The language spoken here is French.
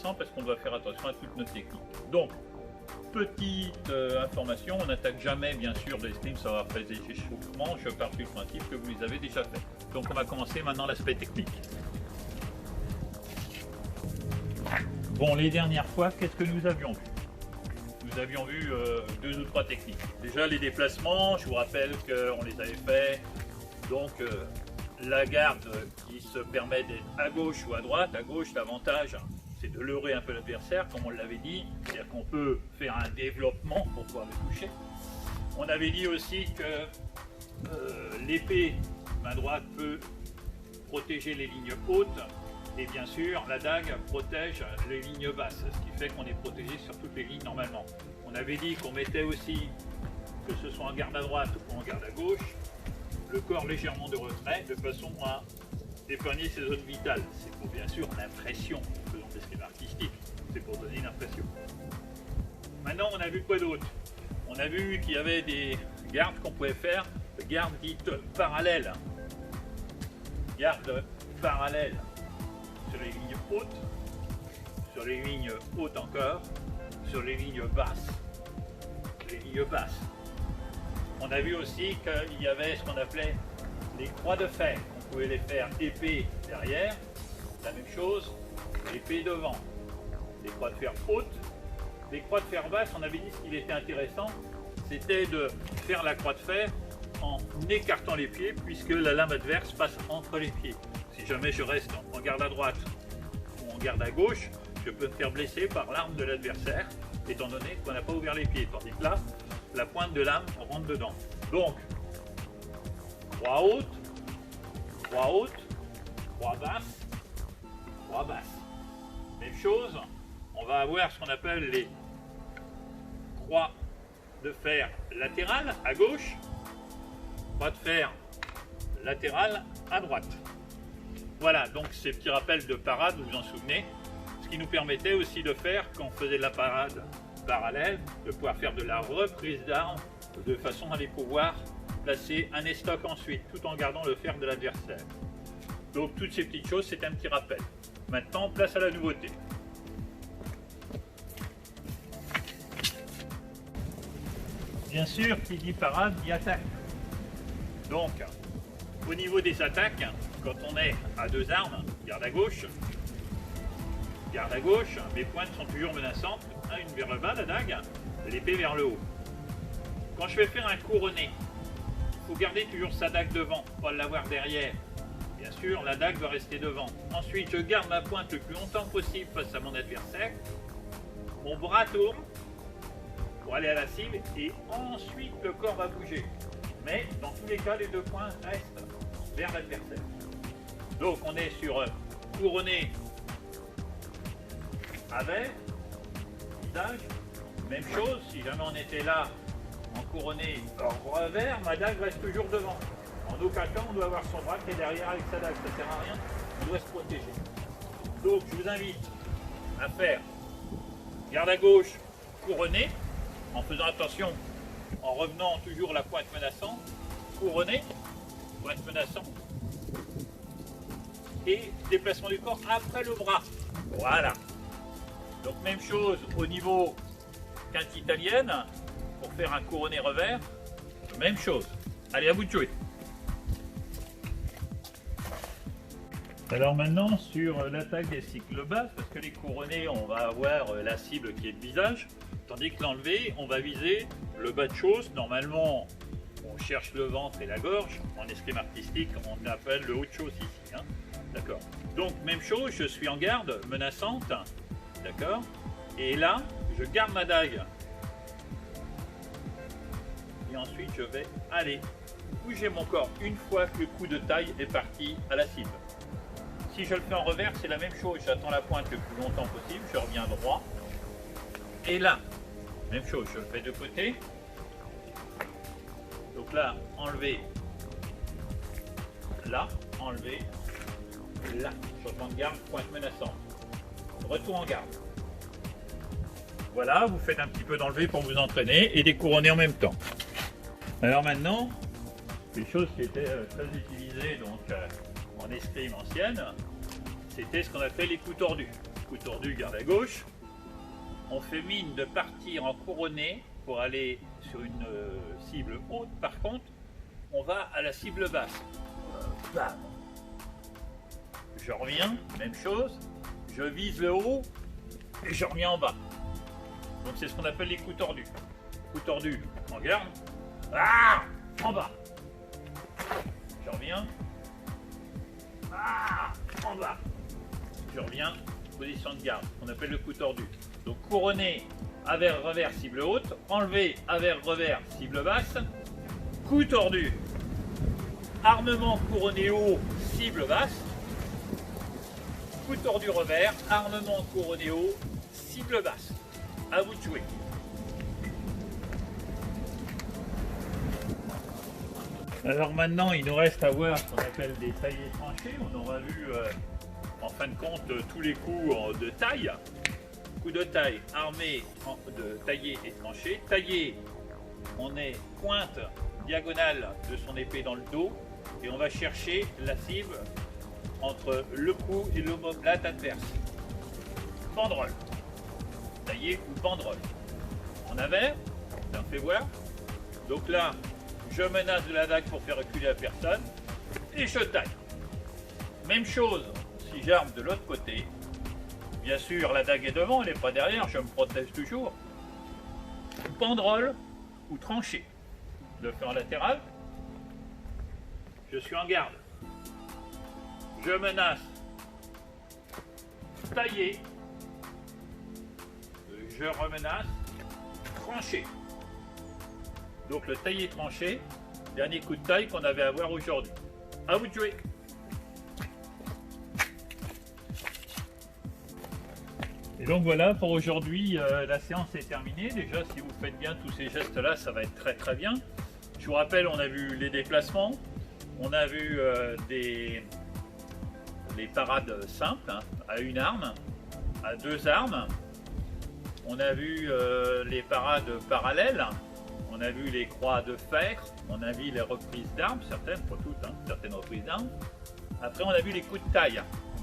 parce qu'on doit faire attention à toutes nos techniques. Donc, petite information, on n'attaque jamais bien sûr de l'escrime sans avoir fait des échauffements. Je pars du principe que vous les avez déjà fait. Donc on va commencer maintenant l'aspect technique. Bon, les dernières fois, qu'est-ce que nous avions vu? Nous avions vu 2 ou 3 techniques. Déjà les déplacements, je vous rappelle qu'on les avait fait. Donc la garde qui se permet d'être à gauche ou à droite. À gauche, l'avantage, c'est de leurrer un peu l'adversaire, comme on l'avait dit. C'est-à-dire qu'on peut faire un développement pour pouvoir le toucher. On avait dit aussi que l'épée main droite peut protéger les lignes hautes. Et bien sûr, la dague protège les lignes basses, ce qui fait qu'on est protégé sur toutes les lignes normalement. On avait dit qu'on mettait aussi, que ce soit en garde à droite ou en garde à gauche, le corps légèrement de retrait, de façon à épargner ses zones vitales. C'est pour bien sûr l'impression, en faisant des schémas artistiques, c'est pour donner une impression. Maintenant, on a vu quoi d'autre? On a vu qu'il y avait des gardes qu'on pouvait faire, gardes dites parallèles. Garde parallèle sur les lignes hautes, sur les lignes hautes encore, sur les lignes basses. Les lignes basses. On a vu aussi qu'il y avait ce qu'on appelait les croix de fer. On pouvait les faire épée derrière, la même chose, épée devant. Les croix de fer hautes, les croix de fer basses, on avait dit ce qu'il était intéressant, c'était de faire la croix de fer en écartant les pieds, puisque la lame adverse passe entre les pieds. Si jamais je reste en garde à droite ou en garde à gauche, je peux me faire blesser par l'arme de l'adversaire, étant donné qu'on n'a pas ouvert les pieds. Tandis que là, la pointe de lame rentre dedans. Donc, croix haute, croix basse, croix basse. Même chose, on va avoir ce qu'on appelle les croix de fer latérales à gauche, croix de fer latérale à droite. Voilà, donc ces petits rappels de parade, vous vous en souvenez, ce qui nous permettait aussi de faire, quand on faisait de la parade parallèle, de pouvoir faire de la reprise d'armes, de façon à les pouvoir placer un estoc ensuite, tout en gardant le fer de l'adversaire. Donc toutes ces petites choses, c'est un petit rappel. Maintenant, place à la nouveauté. Bien sûr, qui dit parade, dit attaque. Donc, au niveau des attaques, quand on est à 2 armes, garde à gauche, mes pointes sont toujours menaçantes, une vers le bas, la dague, l'épée vers le haut. Quand je vais faire un couronné, il faut garder toujours sa dague devant, pas l'avoir derrière. Bien sûr, la dague doit rester devant. Ensuite, je garde ma pointe le plus longtemps possible face à mon adversaire. Mon bras tourne pour aller à la cible et ensuite le corps va bouger. Mais dans tous les cas, les 2 points restent vers l'adversaire. Donc on est sur couronné avec visage. Même chose, si jamais on était là en couronné revers, ma dague reste toujours devant. En aucun cas, on doit avoir son bras qui est derrière avec sa dague, ça ne sert à rien, on doit se protéger. Donc je vous invite à faire garde à gauche, couronné, en faisant attention, en revenant toujours la pointe menaçante, couronné, pointe menaçante, et déplacement du corps après le bras. Voilà. Donc même chose au niveau quinte italienne, pour faire un couronné revers, même chose. Allez, à vous de jouer. Alors maintenant sur l'attaque des cycles bas, parce que les couronnés, on va avoir la cible qui est le visage, tandis que l'enlevé, on va viser le bas de chose. Normalement, on cherche le ventre et la gorge. En escrime artistique, on appelle le haut de chose ici. Hein. D'accord. Donc même chose, je suis en garde menaçante. D'accord. Et là, je garde ma dague. Et ensuite, je vais aller bouger mon corps une fois que le coup de taille est parti à la cible. Si je le fais en revers, c'est la même chose. J'attends la pointe le plus longtemps possible, je reviens droit. Et là, même chose, je le fais de côté. Donc là, enlever. Là, enlever. Là, changement de garde, pointe menaçante. Retour en garde. Voilà, vous faites un petit peu d'enlever pour vous entraîner et des couronnés en même temps. Alors maintenant, une chose qui était très utilisée donc, en escrime ancienne, c'était ce qu'on appelle les coups tordus. coup tordu, garde à gauche. On fait mine de partir en couronné pour aller sur une cible haute. Par contre, on va à la cible basse. Bam. Je reviens, même chose. Je vise le haut et je reviens en bas. Donc c'est ce qu'on appelle les coups tordus. Coup tordu en garde. Ah, en bas. Je reviens. Ah, en bas. Je reviens, position de garde. On appelle le coup tordu. Donc couronné, avers, revers, cible haute. Enlevé, avers, revers, cible basse. Coup tordu. Armement couronné haut, cible basse. Coup tordu revers, armement couronné haut, cible basse. À vous de jouer. Alors maintenant, il nous reste à voir ce qu'on appelle des taillés tranchés. On aura vu en fin de compte tous les coups de taille. Coup de taille, armé de taillé et tranché. Taillé, on est pointe diagonale de son épée dans le dos et on va chercher la cible entre le cou et l'omoplate adverse. Banderole. Taillé ou banderole. En avers, ça me fait voir. Donc là, je menace de la dague pour faire reculer la personne et je taille. Même chose si j'arme de l'autre côté. Bien sûr, la dague est devant, elle n'est pas derrière, je me protège toujours. Banderole ou tranché. Le fais en latéral. Je suis en garde. Je menace. Taillé. Je remenace. Tranché. Donc le taillé tranché, dernier coup de taille qu'on avait à voir aujourd'hui. À vous de jouer. Et donc voilà, pour aujourd'hui, la séance est terminée. Déjà, si vous faites bien tous ces gestes-là, ça va être très très bien. Je vous rappelle, on a vu les déplacements, on a vu les parades simples, hein, à une arme, à deux armes. On a vu les parades parallèles. On a vu les croix de fer, on a vu les reprises d'armes, certaines, pas toutes, hein, certaines reprises d'armes. Après, on a vu les coups de taille.